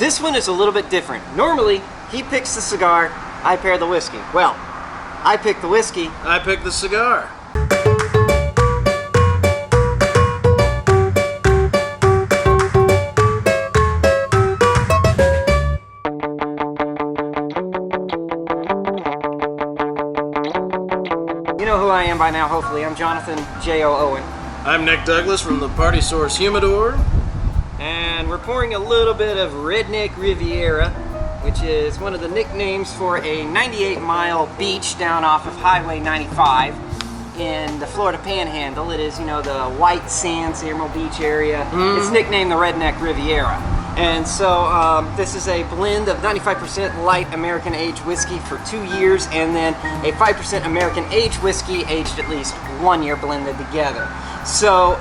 This one is a little bit different. Normally, he picks the cigar, I pair the whiskey. Well, I pick the whiskey. I pick the cigar. You know who I am by now, hopefully. I'm Jonathan J.O. Owen. I'm Nick Douglas from the Party Source Humidor. And we're pouring a little bit of Redneck Riviera, which is one of the nicknames for a 98-mile beach down off of Highway 95 in the Florida Panhandle. It is, you know, the white sands, Emerald Beach area. It's nicknamed the Redneck Riviera. And so this is a blend of 95% light American aged whiskey for 2 years, and then a 5% American aged whiskey aged at least 1 year blended together. So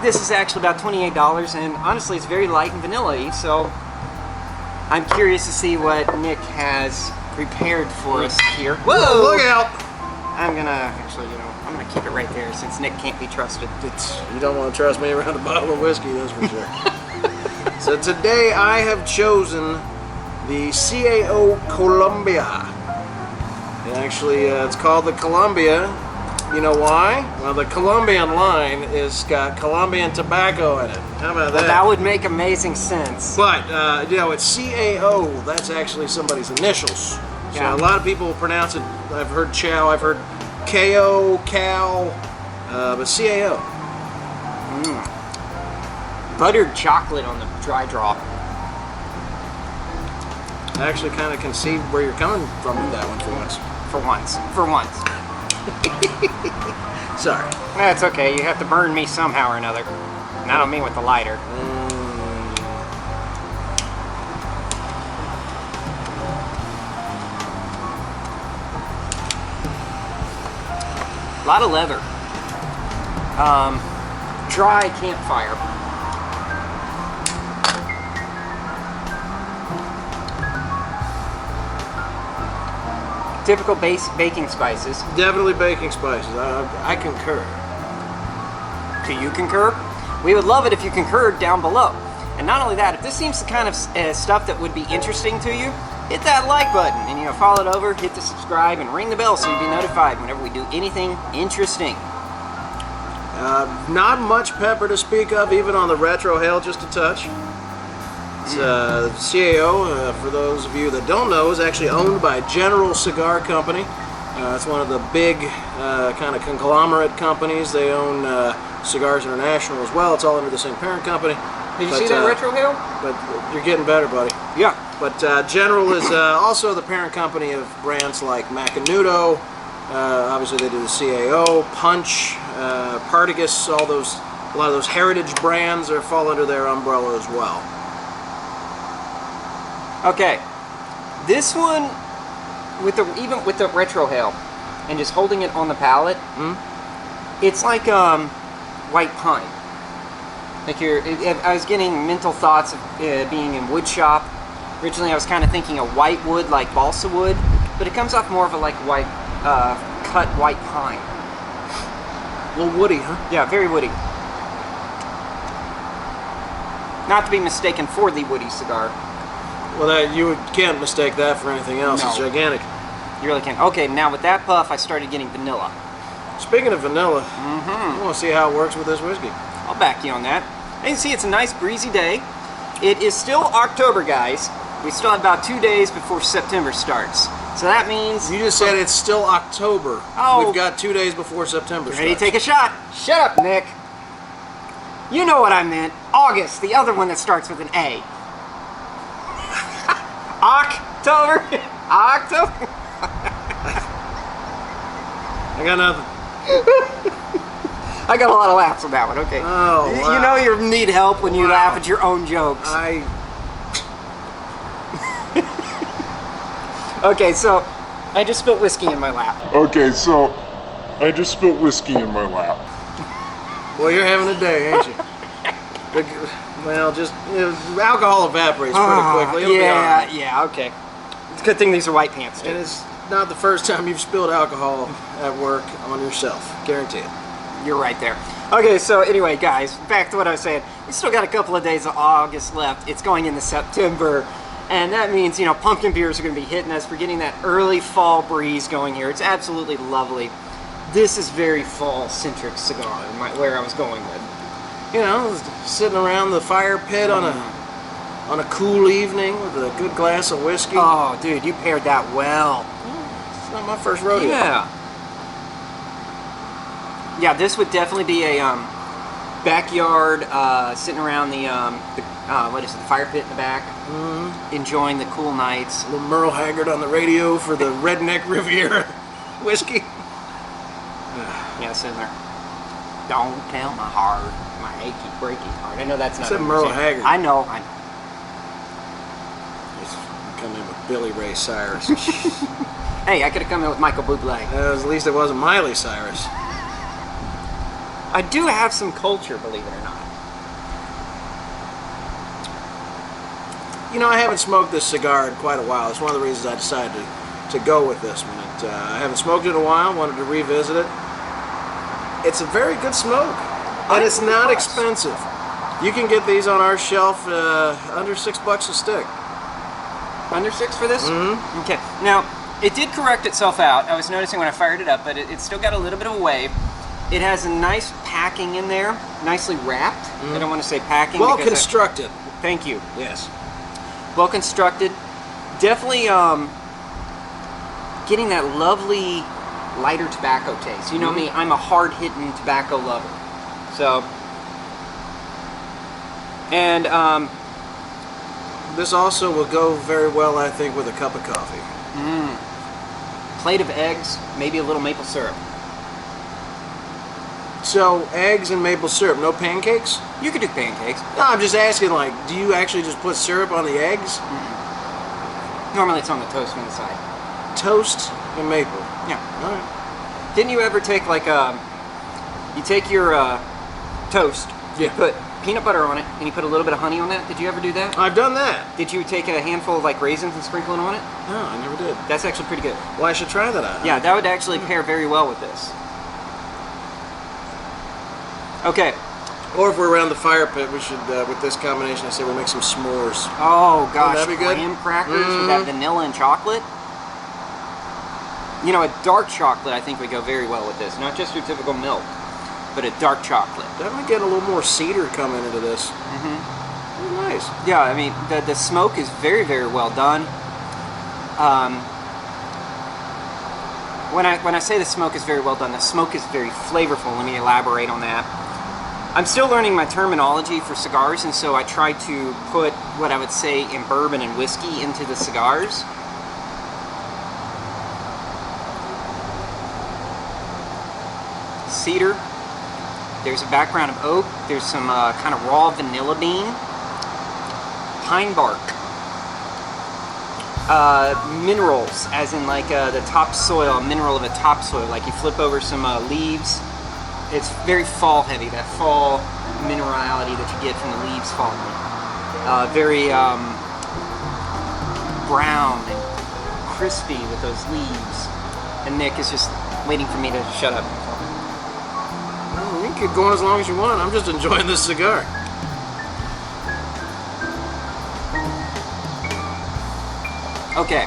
this is actually about $28, and honestly it's very light and vanilla-y, so I'm curious to see what Nick has prepared for us here. Whoa! Look out! I'm gonna, actually, you know, I'm gonna keep it right there since Nick can't be trusted. You don't want to trust me around a bottle of whiskey, that's for sure. So today I have chosen the CAO Columbia. Actually, it's called the Columbia. You know why? Well, the Colombian line is got Colombian tobacco in it. How about that? Well, that would make amazing sense. But, you know, it's CAO. That's actually somebody's initials. Yeah. So a lot of people pronounce it, I've heard chow, I've heard CAO, but CAO. Buttered chocolate on the dry draw. I actually kind of can see where you're coming from with that one for once. For once. For once. Sorry. That's okay. You have to burn me somehow or another. And I don't mean with the lighter. A lot of leather. Dry campfire. Typical base baking spices. Definitely baking spices. I concur. Do you concur? We would love it if you concurred down below. And not only that, if this seems the kind of stuff that would be interesting to you, hit that like button and, you know, follow it over, hit the subscribe, and ring the bell so you'll be notified whenever we do anything interesting. Not much pepper to speak of, even on the retro hail, just a touch. CAO, for those of you that don't know, is actually owned by General Cigar Company. It's one of the big kind of conglomerate companies. They own Cigars International as well. It's all under the same parent company. Did you see that retro hail? But you're getting better, buddy. Yeah. But General is also the parent company of brands like Macanudo. Obviously, they do the CAO, Punch, Partagas. A lot of those heritage brands fall under their umbrella as well. Okay, this one, even with the retro hail, and just holding it on the palate, it's like white pine. Like I was getting mental thoughts of being in wood shop. Originally, I was kind of thinking of white wood, like balsa wood, but it comes off more of a like white, cut white pine. A little woody, huh? Yeah, very woody. Not to be mistaken for the woody cigar. Well, you can't mistake that for anything else. No. It's gigantic. You really can't. Okay, now with that puff, I started getting vanilla. Speaking of vanilla, I want to see how it works with this whiskey. I'll back you on that. As you can see, it's a nice breezy day. It is still October, guys. We still have about 2 days before September starts. So that means... You just said it's still October. Oh. We've got 2 days before September starts. Ready to take a shot? Shut up, Nick. You know what I meant. August, the other one that starts with an A. October. October. I got nothing. I got a lot of laughs on that one. Okay. Oh, wow. You know you need help when you laugh at your own jokes. Okay, so I just spilled whiskey in my lap. Well, you're having a day, ain't you? Well, just alcohol evaporates pretty quickly. It'll be all right. Yeah, okay. It's a good thing these are white pants, too. And it's not the first time you've spilled alcohol at work on yourself. Guarantee it. You're right there. Okay, so anyway, guys, back to what I was saying. We still got a couple of days of August left. It's going into September, and that means, you know, pumpkin beers are going to be hitting us. We're getting that early fall breeze going here. It's absolutely lovely. This is very fall-centric cigar, where I was going with. You know, sitting around the fire pit on a cool evening with a good glass of whiskey. Oh, dude, you paired that well. It's not my first rodeo. Yeah. Yeah, this would definitely be a backyard, sitting around the what is it, the fire pit in the back, enjoying the cool nights. A little Merle Haggard on the radio for the Redneck Riviera whiskey. Yeah, sitting there. Don't tell my heart, my achy, breaky heart. I know that's not. It's Merle Haggard. I know. He's come in with Billy Ray Cyrus. Hey, I could have come in with Michael Bublé. At least it wasn't Miley Cyrus. I do have some culture, believe it or not. You know, I haven't smoked this cigar in quite a while. It's one of the reasons I decided to go with this one. I haven't smoked it in a while, wanted to revisit it. It's a very good smoke, and it's not expensive. You can get these on our shelf under $6 a stick. Under 6 for this? Mm-hmm. Okay. Now, it did correct itself out. I was noticing when I fired it up, but it's still got a little bit of a wave. It has a nice packing in there, nicely wrapped. Mm-hmm. I don't want to say packing. Well constructed. Thank you. Yes. Well constructed. Definitely getting that lovely lighter tobacco taste. You know me, I'm a hard-hitting tobacco lover. So, and this also will go very well, I think, with a cup of coffee. Plate of eggs, maybe a little maple syrup. So, eggs and maple syrup, no pancakes? You could do pancakes. No, I'm just asking, like, do you actually just put syrup on the eggs? Normally it's on the toast on the side. Toast and maple. Yeah. All right. Didn't you ever take like you take your toast, you put peanut butter on it, and you put a little bit of honey on that? Did you ever do that? I've done that. Did you take a handful of like raisins and sprinkle it on it? No, I never did. That's actually pretty good. Well, I should try that out. Yeah, that would actually pair very well with this. Okay. Or if we're around the fire pit, we should, with this combination, I say we'll make some s'mores. Oh gosh, that'd be good. graham crackers with that vanilla and chocolate. You know, a dark chocolate I think would go very well with this. Not just your typical milk, but a dark chocolate. Definitely get a little more cedar coming into this. Very nice. Yeah, I mean, the smoke is very, very well done. When I say the smoke is very well done, the smoke is very flavorful. Let me elaborate on that. I'm still learning my terminology for cigars, and so I try to put what I would say in bourbon and whiskey into the cigars. Cedar. There's a background of oak. There's some kind of raw vanilla bean. Pine bark. Minerals, as in like the topsoil, a mineral of a topsoil. Like you flip over some leaves. It's very fall heavy, that fall minerality that you get from the leaves falling. Very brown and crispy with those leaves. And Nick is just waiting for me to shut up. Well, you can keep going as long as you want. I'm just enjoying this cigar. Okay.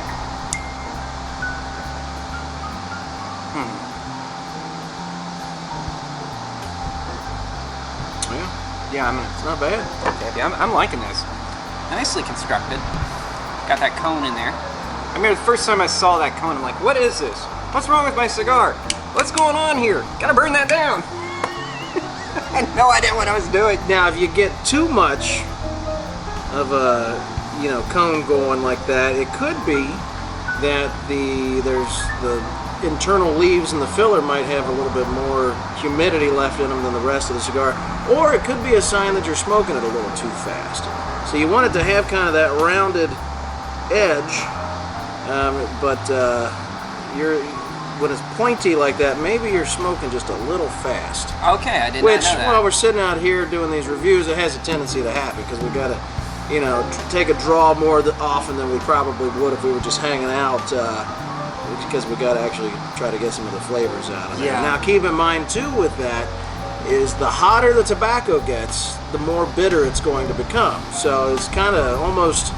Yeah, it's not bad. Okay, yeah, I'm liking this. Nicely constructed. Got that cone in there. I mean, the first time I saw that cone, I'm like, what is this? What's wrong with my cigar? What's going on here? Gotta burn that down. I had no idea what I was doing. Now, if you get too much of a, cone going like that, it could be that there's the internal leaves and the filler might have a little bit more humidity left in them than the rest of the cigar, or it could be a sign that you're smoking it a little too fast. So you want it to have kind of that rounded edge, but when it's pointy like that, maybe you're smoking just a little fast. Okay, I did not know that. While we're sitting out here doing these reviews, it has a tendency to happen because we got to, take a draw more often than we probably would if we were just hanging out. Because we got to actually try to get some of the flavors out of it. Yeah. Now, keep in mind too with that is the hotter the tobacco gets, the more bitter it's going to become. So it's kind of almost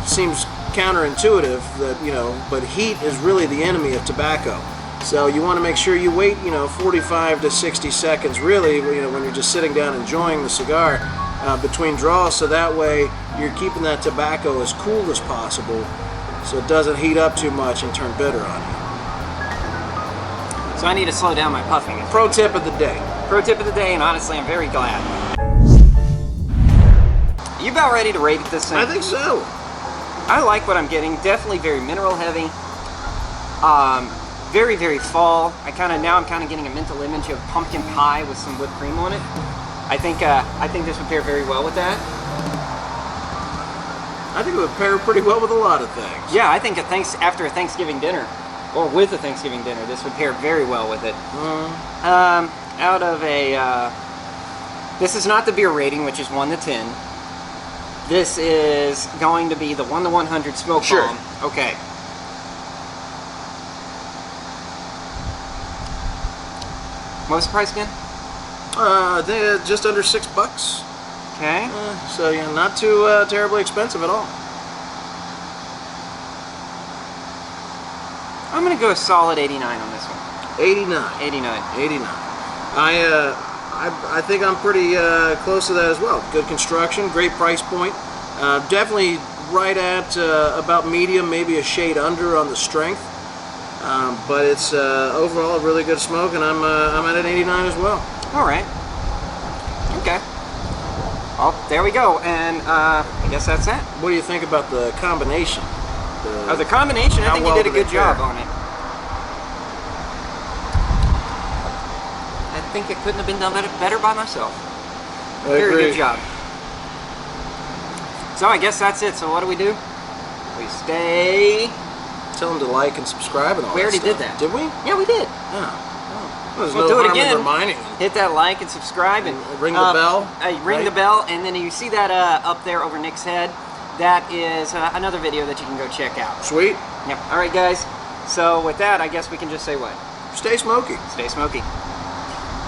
seems counterintuitive that, you know, but heat is really the enemy of tobacco. So you want to make sure you wait, you know, 45 to 60 seconds really, you know, when you're just sitting down enjoying the cigar between draws, so that way you're keeping that tobacco as cool as possible so it doesn't heat up too much and turn bitter on you. So I need to slow down my puffing. Pro tip of the day. Pro tip of the day, and honestly, I'm very glad. Are you about ready to rate this thing? I think so. I like what I'm getting. Definitely very mineral heavy. Very, very fall. I'm kind of getting a mental image of pumpkin pie with some whipped cream on it. I think this would pair very well with that. I think it would pair pretty well with a lot of things. Yeah, I think after a Thanksgiving dinner, or with a Thanksgiving dinner, this would pair very well with it. Out of a, this is not the beer rating, which is 1 to 10. This is going to be the 1 to 100 smoke bomb. Okay. What's the price again? I think just under $6. Okay. So yeah, not too terribly expensive at all. I'm gonna go a solid 89 on this one. 89. 89. I think I'm pretty close to that as well. Good construction, great price point. Definitely right at about medium, maybe a shade under on the strength. But it's overall a really good smoke, and I'm at an 89 as well. All right. Okay. Well, there we go, and I guess that's that. What do you think about the combination? The combination, I think you did a good job on it. I think it couldn't have been done better by myself. Very good job. So I guess that's it. So what do? We stay. Tell them to like and subscribe and all that. We already stuff. did that. Did we? Yeah, we did. Oh. We'll do it again. Reminding. Hit that like and subscribe and ring the bell. Ring the bell, and then you see that up there over Nick's head. That is another video that you can go check out. Sweet. Yep. All right, guys. So with that, I guess we can just say what? Stay smoky. Stay smoky.